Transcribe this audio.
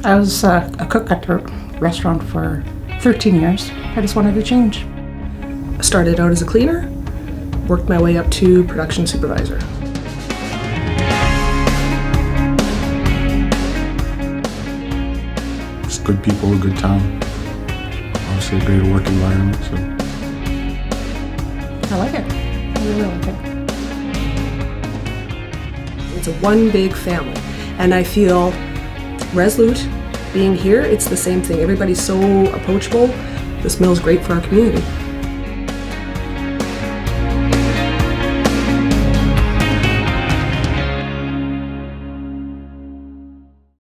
I was a cook at the restaurant for 13 years. I just wanted to change. I started out as a cleaner, worked my way up to production supervisor. It's good people, a good town. Obviously a great work environment, so. I like it. I really like it. It's a one big family, and I feel Resolute being here, it's the same thing. Everybody's so approachable. This mill's great for our community.